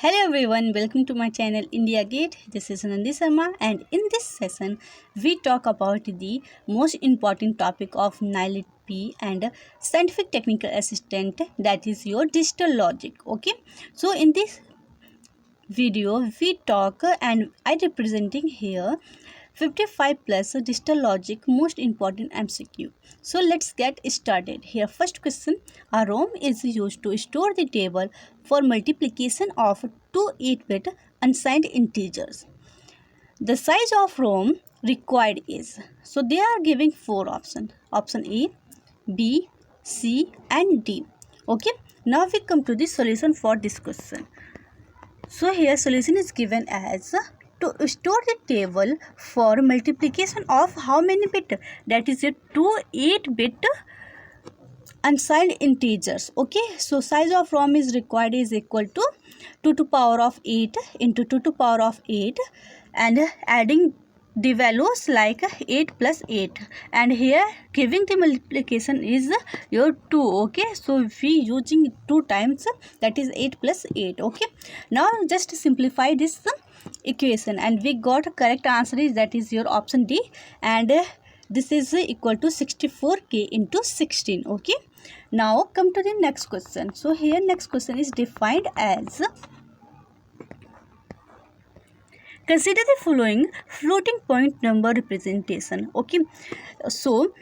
Hello everyone, welcome to my channel India Gate. This is Nandi Sharma, and in this session we talk about the most important topic of NILET P and scientific technical assistant, that is your digital logic. Okay, so in this video we talk and I representing here 55 plus digital logic most important MCQ. So let's get started. Here first question, a ROM is used to store the table for multiplication of two 8-bit unsigned integers. The size of ROM required is, so they are giving four options, option A, B, C and D. Okay, now we come to the solution for this question. So here solution is given as to store the table for multiplication of how many bit, that is a two 8-bit unsigned integers. Okay, so size of ROM is required is equal to 2 to power of 8 into 2 to power of 8 and adding the values like 8 plus 8, and here giving the multiplication is your 2. Okay, so we using 2 times, that is 8 plus 8. Okay, now just simplify this equation and we got correct answer is, that is your option D, and this is equal to 64k into 16. Okay, now come to the next question. So here next question is defined as, consider the following floating point number representation. Okay, so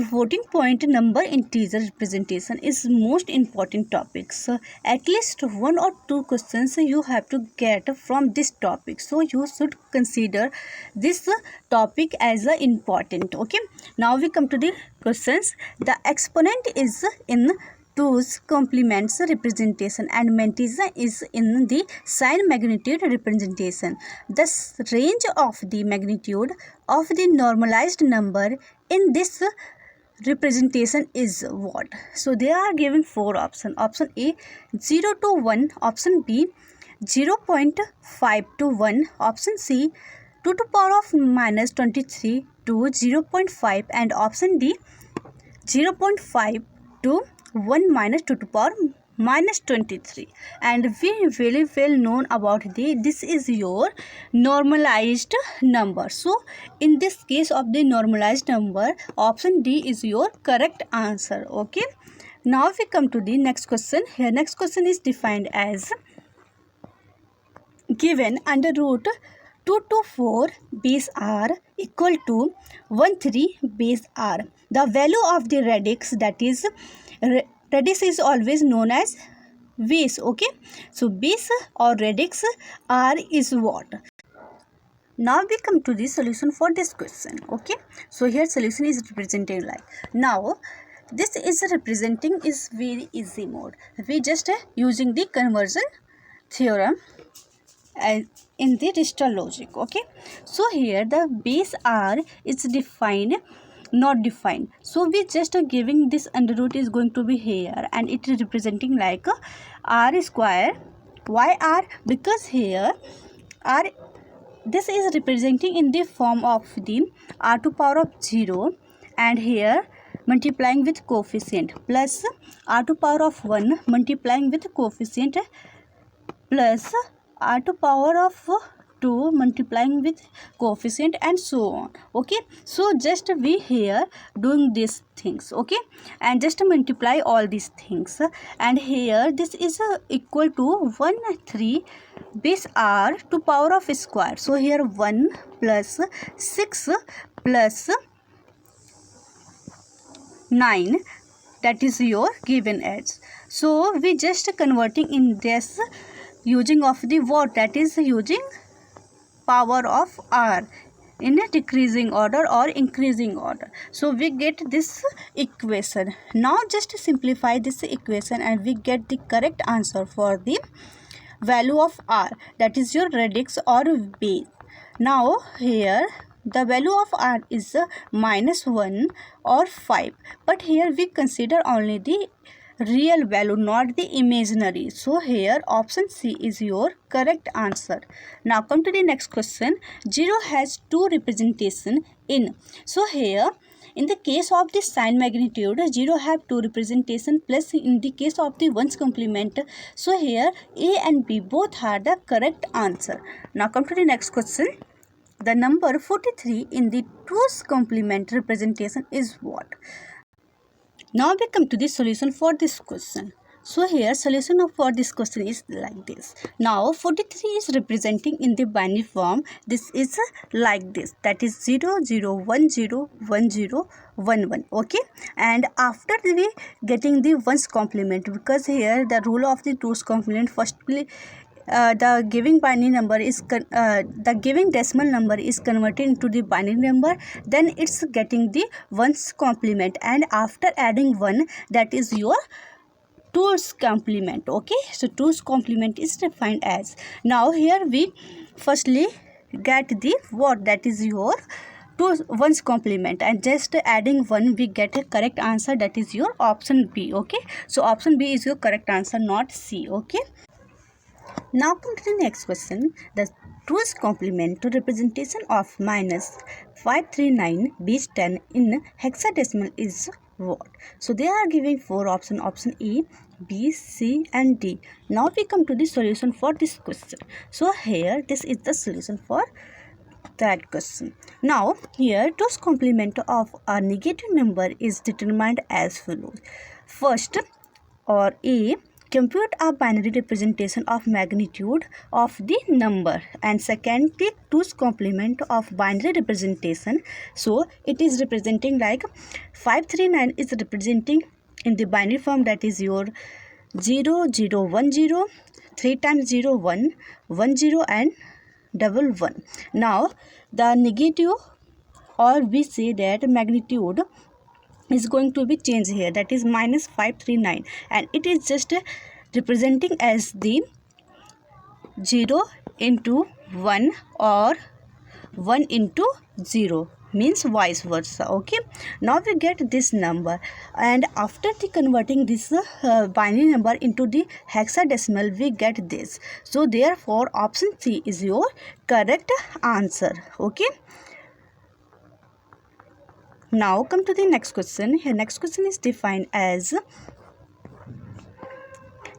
floating point number integer representation is most important topic. So at least one or two questions you have to get from this topic, so you should consider this topic as important. Okay, now we come to the questions. The exponent is in 2's complements representation and magnitude is in the sign magnitude representation. The range of the magnitude of the normalized number in this representation is what? So they are given four options. Option A 0 to 1, option B 0.5 to 1, option C 2 to power of minus 23 to 0.5, and option D 0.5 to 1 minus 2 to power minus 23. And we very well known about this is your normalized number. So in this case of the normalized number, option D is your correct answer. Okay, now we come to the next question. Here next question is defined as, given under root 2 to 4 base r equal to 1 3 base r, the value of the radix, that is radix is always known as base. Okay, so base or radix r is what? Now we come to the solution for this question. Okay, so here solution is representing like, now this is representing is very easy mode. We just using the conversion theorem as in the digital logic. Okay, so here the base r is defined, not defined, so we just giving this under root is going to be here and it is representing like r square. Why r? Because here r, this is representing in the form of the r to power of 0 and here multiplying with coefficient plus r to power of 1 multiplying with coefficient plus r to power of 2 multiplying with coefficient and so on. Okay, so just we here doing these things. Okay, and just multiply all these things, and here this is equal to 1 3 base r to power of square. So here 1 plus 6 plus 9, that is your given as. So we just converting in this using of the what, that is using power of r in a decreasing order or increasing order. So we get this equation. Now just simplify this equation and we get the correct answer for the value of r, that is your radix or base. Now here the value of r is minus 1 or 5, but here we consider only the real value, not the imaginary. So here option C is your correct answer. Now come to the next question. 0 has two representation in, so here In the case of the sign magnitude, 0 have two representation plus in the case of the ones complement. So here A and B both are the correct answer. Now come to the next question. The number 43 in the two's complement representation is what? Now we come to the solution for this question. So here solution for this question is like this. Now 43 is representing in the binary form. This is like this, that is 0 0 1 0 1 0 1 1. Okay, and after we getting the ones complement, because here the rule of the two's complement, firstly the giving binary number is the giving decimal number is converted into the binary number, then it's getting the ones complement, and after adding 1, that is your two's complement. Okay, so two's complement is defined as, now here we firstly get the what, that is your two ones complement, and just adding 1 we get a correct answer, that is your option B. Okay, so option B is your correct answer, not C. Okay, now come to the next question. The two's complement to representation of minus 539 base 10 in hexadecimal is what? So they are giving 4 options, option A, B, C and D. Now we come to the solution for this question. So here this is the solution for that question. Now here two's complement of a negative number is determined as follows. First, or A, compute a binary representation of magnitude of the number, and second, take two's complement of binary representation. So it is representing like 539 is representing in the binary form, that is your 0 0 1 0, 3 times 0 1 1 0 and double 1. Now the negative, or we say that magnitude is going to be changed here, that is minus 539, and it is just representing as the 0 into 1 or 1 into 0, means vice versa. Okay, now we get this number, and after the converting this binary number into the hexadecimal we get this. So therefore option C is your correct answer. Okay, now come to the next question. Here next question is defined as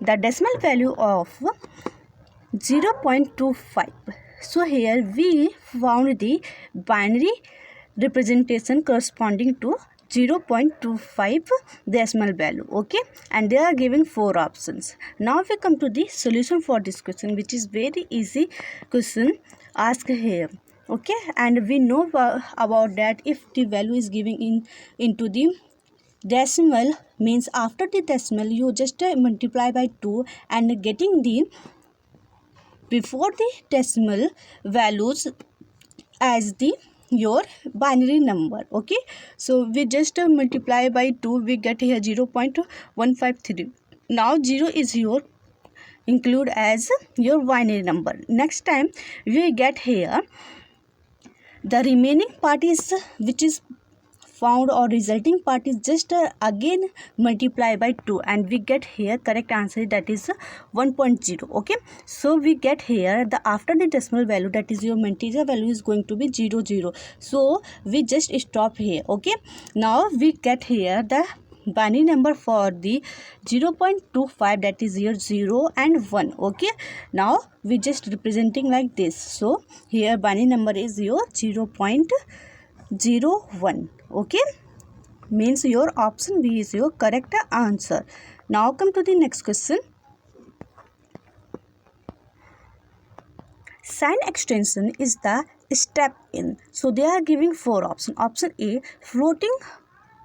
the decimal value of 0.25. So here we found the binary representation corresponding to 0.25 decimal value. Okay, and they are giving 4 options. Now we come to the solution for this question, which is very easy question asked here. Okay, and we know about that if the value is giving into the decimal, means after the decimal you just multiply by 2 and getting the before the decimal values as the your binary number. Okay, so we just multiply by 2, we get here 0.153. now 0 is your include as your binary number. Next time we get here the remaining part is which is found, or resulting part is just again multiply by 2 and we get here correct answer, that is 1.0. Okay, so we get here the after the decimal value, that is your integer value, is going to be 0 0, so we just stop here. Okay, now we get here the binary number for the 0.25, that is your 0 and 1. Okay, now we just representing like this. So here binary number is your 0.01. Okay, means your option B is your correct answer. Now come to the next question. Sign extension is the step in. So they are giving 4 options. Option A, floating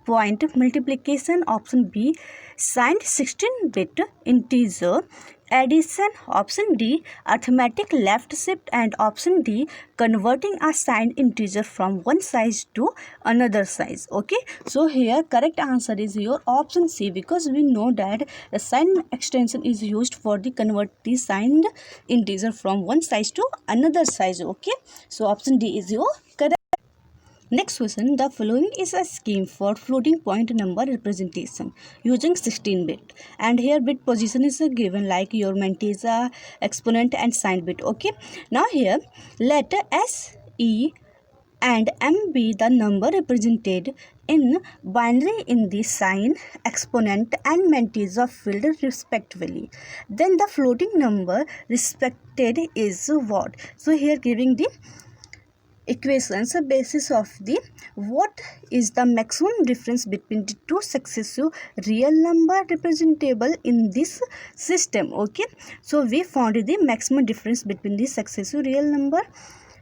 point multiplication. Option B, signed 16-bit integer addition. Option D, arithmetic left shift, and option D, converting a signed integer from one size to another size. Okay, so here correct answer is your option C, because we know that the sign extension is used for the convert the signed integer from one size to another size. Okay, so option D is your correct. Next question, the following is a scheme for floating point number representation using 16-bit, and here bit position is given like your integer, exponent and signed bit. Okay, now here let S, E, and m be the number represented in binary in the sign, exponent and matrix field respectively, then the floating number respected is what? So here giving the equations a basis of the what is the maximum difference between the two successive real number representable in this system. Okay, so we found the maximum difference between the successive real number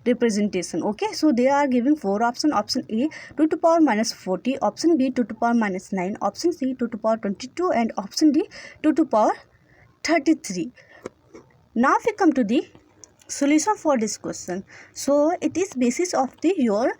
representation. Okay, so they are giving four options. Option A 2 to power minus 40, option B 2 to power minus 9, option C 2 to power 22 and option D 2 to power 33. Now we come to the solution for this question. So it is basis of the your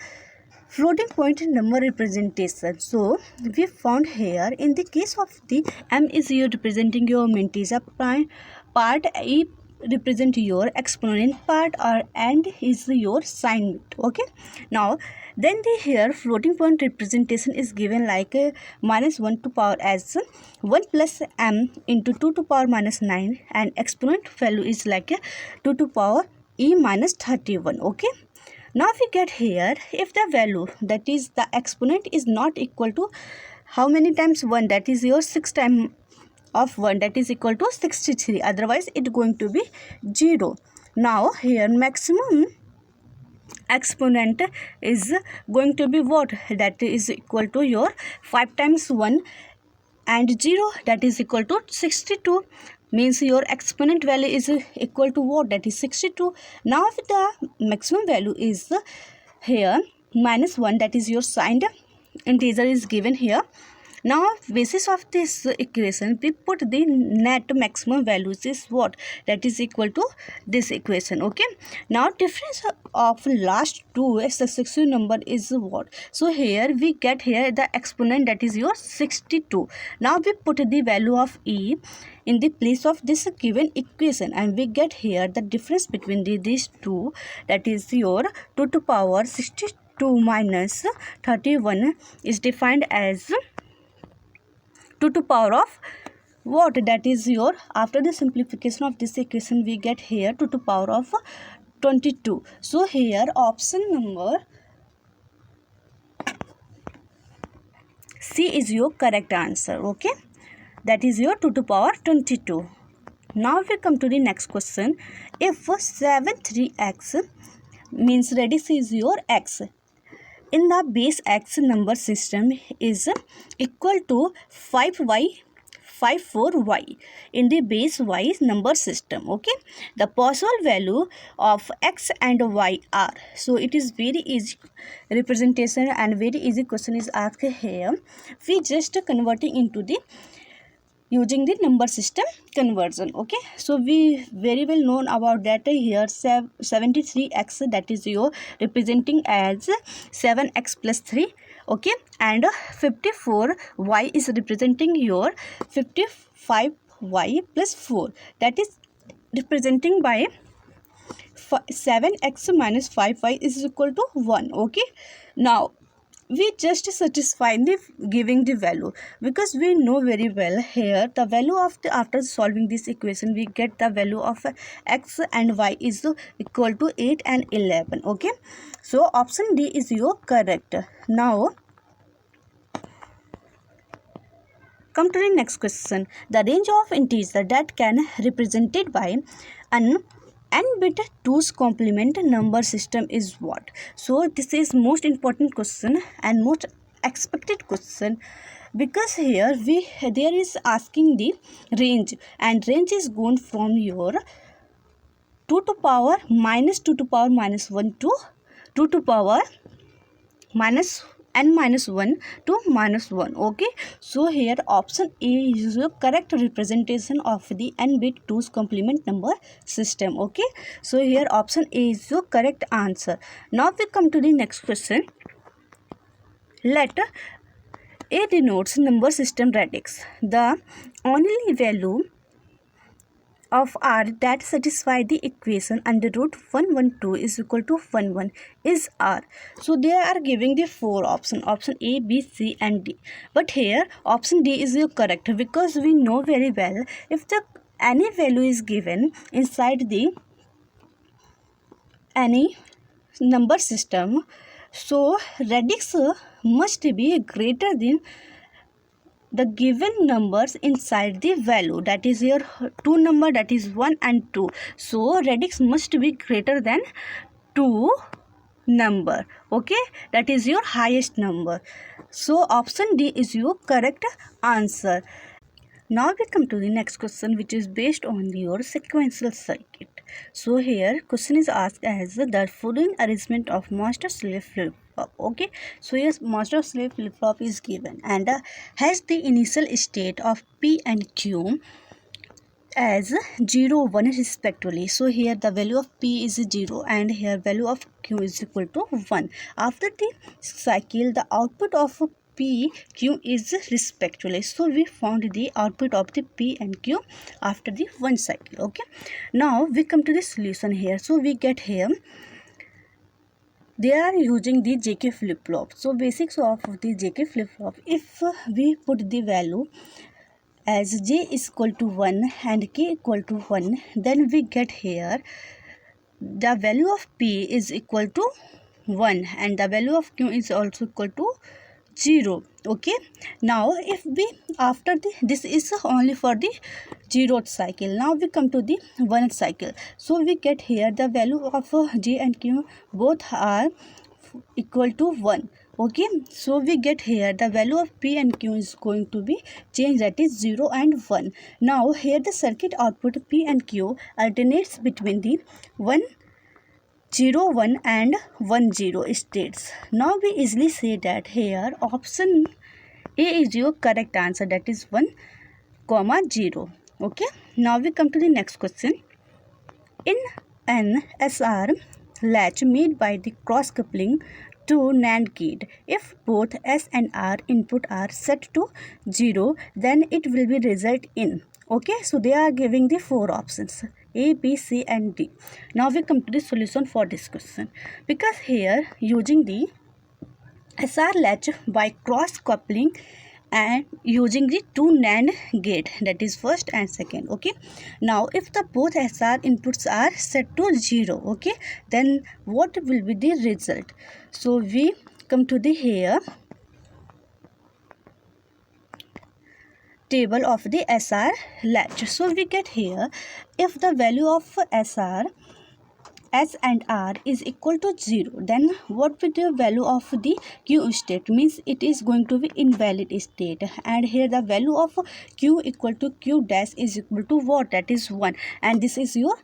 floating point number representation. So we found here in the case of the m is your representing your integer prime part, e represent your exponent part, or and is your sign bit. Okay, now then the here floating point representation is given like minus 1 to power as 1 plus m into 2 to power minus 9 and exponent value is like 2 to power e minus 31. Okay, now we get here if the value that is the exponent is not equal to how many times 1, that is your 6 times of 1, that is equal to 63, otherwise it going to be 0. Now here maximum exponent is going to be what? That is equal to your 5 times 1 and 0, that is equal to 62, means your exponent value is equal to what? That is 62. Now the maximum value is here minus 1, that is your signed integer is given here. Now basis of this equation we put the net maximum values is what? That is equal to this equation. Okay, now difference of last two successive number is what? So here we get here the exponent, that is your 62. Now we put the value of e in the place of this given equation and we get here the difference between these two, that is your 2 to power 62 minus 31 is defined as 2 to power of what? That is your, after the simplification of this equation we get here 2 to power of 22. So here option number C is your correct answer. Okay, that is your 2 to power 22. Now we come to the next question. If 7 3x means radius is your x in the base x number system is equal to 5y 54y in the base y number system. Okay, the possible value of x and y are, so it is very easy representation and very easy question is asked here. We just converting into the using the number system conversion. Okay, so we very well known about that here 73x, that is your representing as 7x plus 3. Okay, and 54y is representing your 55y plus 4, that is representing by 7x minus 5y is equal to 1. Okay, now we just satisfy the giving the value because we know very well here the value of the, after solving this equation we get the value of x and y is equal to 8 and 11. Okay, so option D is your correct. Now come to the next question. The range of integer that can represented by an n-bit 2's complement number system is what? So this is most important question and most expected question because here there is asking the range and range is going from your 2 to power minus 2 to power minus 1 to 2 to power minus n minus 1 to minus 1. Okay, so here option A is the correct representation of the n bit 2's complement number system. Okay, so here option A is the correct answer. Now we come to the next question. Let A denotes number system radix. The only value of r that satisfy the equation under root 112 is equal to 11 is r. So they are giving the four option A, B, C and D, but here option D is correct because we know very well if the any value is given inside the any number system, So radix must be greater than the given numbers inside the value, that is your two number, that is 1 and 2. So radix must be greater than 2 number, okay, that is your highest number. So option D is your correct answer. Now we come to the next question, which is based on your sequential circuit. So here question is asked as the following arrangement of master slave flip flop. Okay, so yes, master slave flip flop is given and has the initial state of P and Q as 0 1 respectively. So here the value of P is 0 and here value of Q is equal to 1. After the cycle, the output of P Q is respectively. So we found the output of the P and Q after the one cycle. Okay, now we come to the solution here. So we get here they are using the JK flip flop. So basics of the JK flip flop, if we put the value as j is equal to 1 and k equal to 1, then we get here the value of P is equal to 1 and the value of Q is also equal to 0. Okay, now if we after this is only for the 0th cycle. Now we come to the 1st cycle. So we get here the value of J and Q both are equal to 1. Okay, so we get here the value of P and Q is going to be changed, that is 0 and 1. Now here the circuit output P and Q alternates between the 1 0 1 and 1 0 states. Now we easily say that here option A is your correct answer, that is 1 comma 0. Okay, now we come to the next question. In an SR latch made by the cross coupling to NAND gate, if both S and R input are set to 0, then it will be result in. Okay, so they are giving the four options A, B, C and D. Now we come to the solution for this question. Because here using the SR latch by cross coupling and using the two NAND gate, that is first and second. Okay, now if the both SR inputs are set to 0, okay, then what will be the result? So we come to the here table of the SR latch. So we get here if the value of SR S and R is equal to 0, then what will the value of the Q state? Means it is going to be invalid state, and here the value of Q equal to Q dash is equal to what? That is 1, and this is your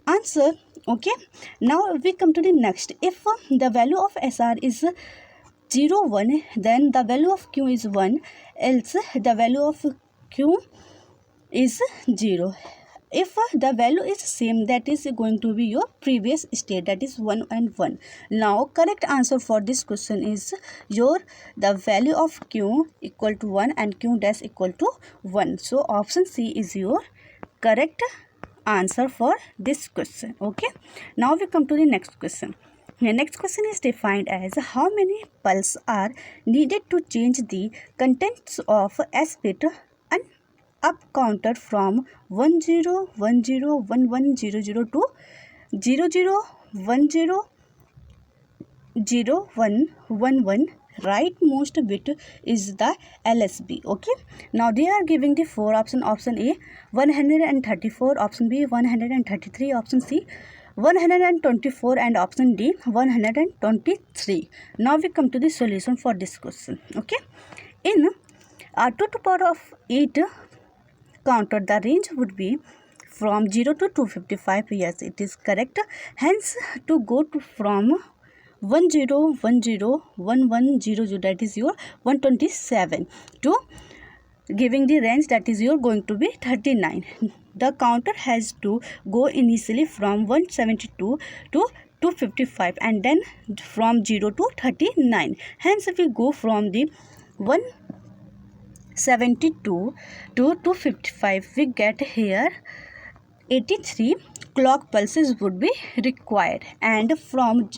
answer. Okay, now we come to the next. If the value of SR is 0 1, then the value of Q is 1, else the value of Q is 0. If the value is same, that is going to be your previous state, that is 1 and 1. Now correct answer for this question is your the value of Q equal to 1 and Q dash equal to 1. So option C is your correct answer for this question. Okay, now we come to the next question. The next question is defined as how many pulses are needed to change the contents of S bit and up counter from 10 10 11 00 to 0010 0111. Rightmost bit is the LSB. Okay, now they are giving the four option. Option A 134, option B 133, option C 124 and option D 123. Now we come to the solution for this question. Okay, in 2 to the power of 8 counter, the range would be from 0 to 255. Yes, it is correct. Hence to go to from 10101100, that is your 127, to giving the range, that is your going to be 39. The counter has to go initially from 172 to 255 and then from 0 to 39. Hence if we go from the 172 to 255, we get here 83 clock pulses would be required, and from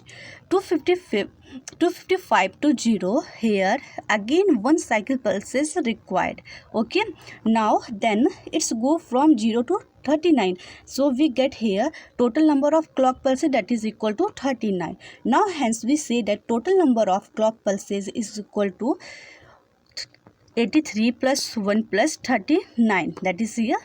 255 to 0, here again one cycle pulse is required. Okay, now then it's go from 0 to 39, so we get here total number of clock pulses, that is equal to 39. Now hence we say that total number of clock pulses is equal to 83 plus 1 plus 39, that is here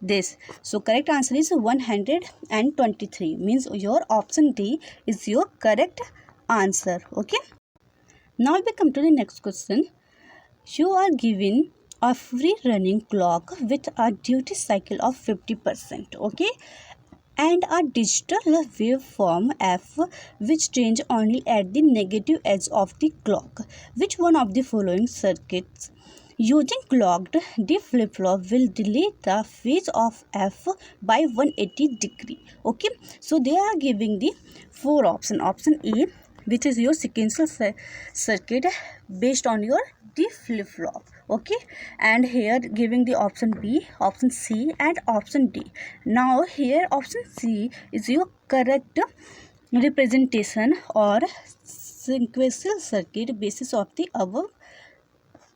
this. So correct answer is 123, means your option D is your correct answer. Okay, now we come to the next question. You are given a free running clock with a duty cycle of 50%, okay, and a digital waveform f which change only at the negative edge of the clock. Which one of the following circuits using clocked D flip-flop will delay the phase of f by 180 degree? Okay, so they are giving the four option. Option A, which is your sequential circuit based on your D flip-flop. Okay, and here giving the option B, option C and option D. Now here option C is your correct representation or sequential circuit basis of the above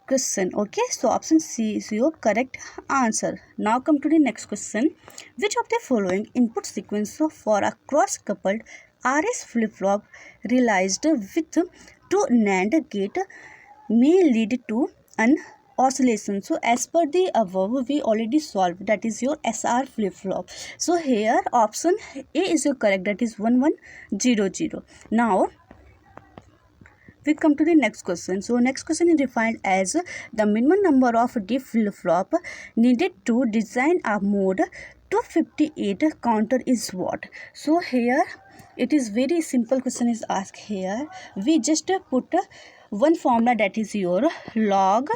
question. Okay, so option C is your correct answer. Now come to the next question. Which of the following input sequence for a cross coupled RS flip-flop realized with two NAND gate may lead to an oscillation? So as per the above we already solved, that is your SR flip-flop. So here option A is your correct, that is 1100. Now we come to the next question. So next question is defined as the minimum number of D flip-flop needed to design a mode 258 counter is what? So here it is very simple question is asked here. We just put one formula, that is your log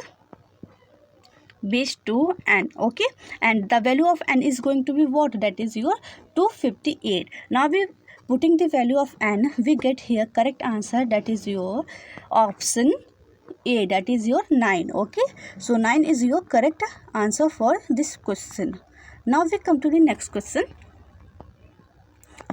base 2 n. Okay, and the value of n is going to be what? That is your 258. Now we putting the value of n, we get here correct answer, that is your option A, that is your 9. Okay, so 9 is your correct answer for this question. Now we come to the next question,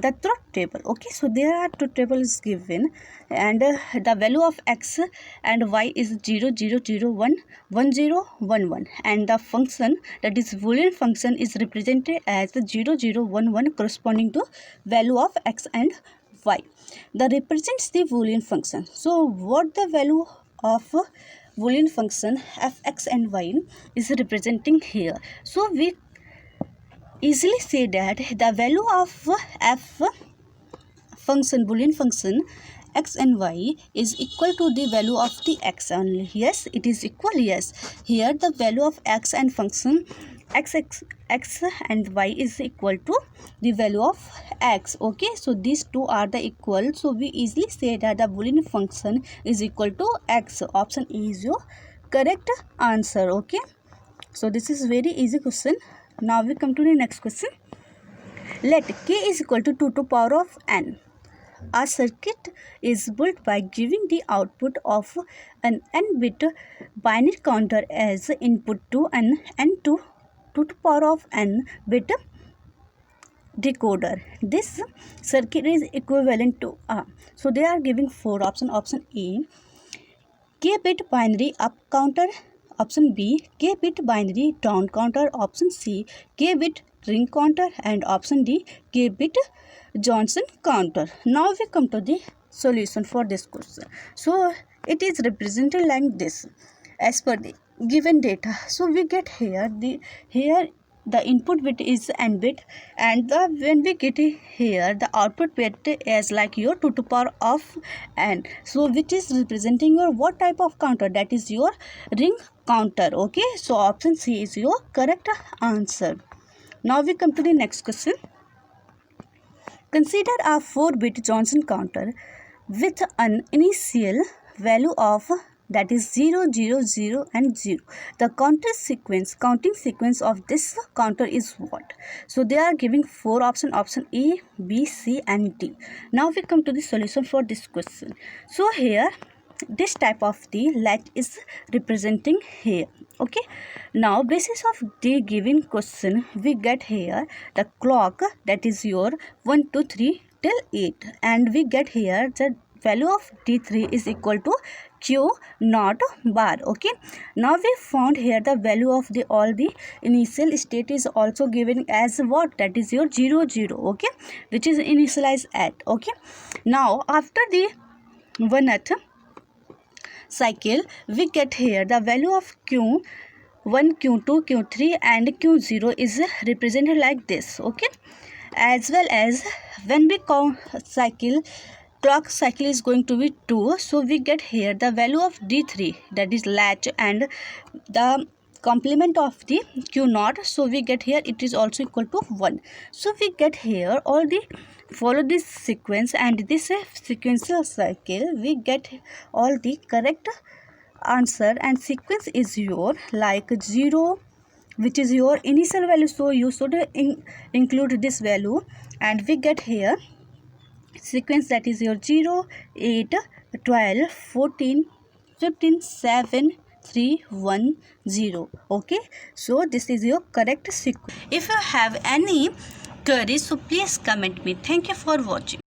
the truth table. Okay, so there are two tables given, and the value of x and y is 0 0 0 1 1 0 1 1, and the function, that is Boolean function, is represented as 0 0 1 1 corresponding to value of x and y. That represents the Boolean function. So what the value of Boolean function f x and y is representing here? So we easily say that the value of f function, Boolean function x and y is equal to the value of the x only. Yes, it is equal. Yes, here the value of x and function x and y is equal to the value of x. Okay, so these two are the equal, so we easily say that the Boolean function is equal to x. Option A is your correct answer. Okay, so this is very easy question. Now we come to the next question. Let k is equal to 2 to power of n. A circuit is built by giving the output of an n-bit binary counter as input to an n2 to power of n-bit decoder. This circuit is equivalent to a. So they are giving four options. Option A, k-bit binary up counter. Option B, k-bit binary down counter. Option C, k-bit ring counter, and option D, k-bit Johnson counter. Now we come to the solution for this question. So it is represented like this as per the given data. So we get here the input bit is n bit, and when we get here the output bit is like your 2 to power of n. So which is representing your what type of counter? That is your ring counter. Okay, so option C is your correct answer. Now we come to the next question. Consider a 4-bit Johnson counter with an initial value of, that is 0 0 0 and 0. The counting sequence of this counter is what? So they are giving four options. Option A, B, C and D. Now we come to the solution for this question. So here this type of the latch is representing here. Okay, now basis of the given question, we get here the clock, that is your 1 2 3 till 8, and we get here the value of D3 is equal to Q naught bar. Okay, now we found here the value of the all the initial state is also given as what, that is your 0 0. Okay, which is initialized at. Okay, now after the 1th cycle, we get here the value of Q1, Q2, Q3 and Q0 is represented like this. Okay, as well as when we count cycle, clock cycle is going to be 2, so we get here the value of D3, that is latch, and the complement of the Q naught, so we get here it is also equal to 1. So we get here all the follow this sequence, and this sequential cycle we get all the correct answer, and sequence is your like 0, which is your initial value, so you should include this value, and we get here sequence that is your 0 8 12 14 15 7 3 1 0. Okay, so this is your correct sequence. If you have any queries, so please comment me. Thank you for watching.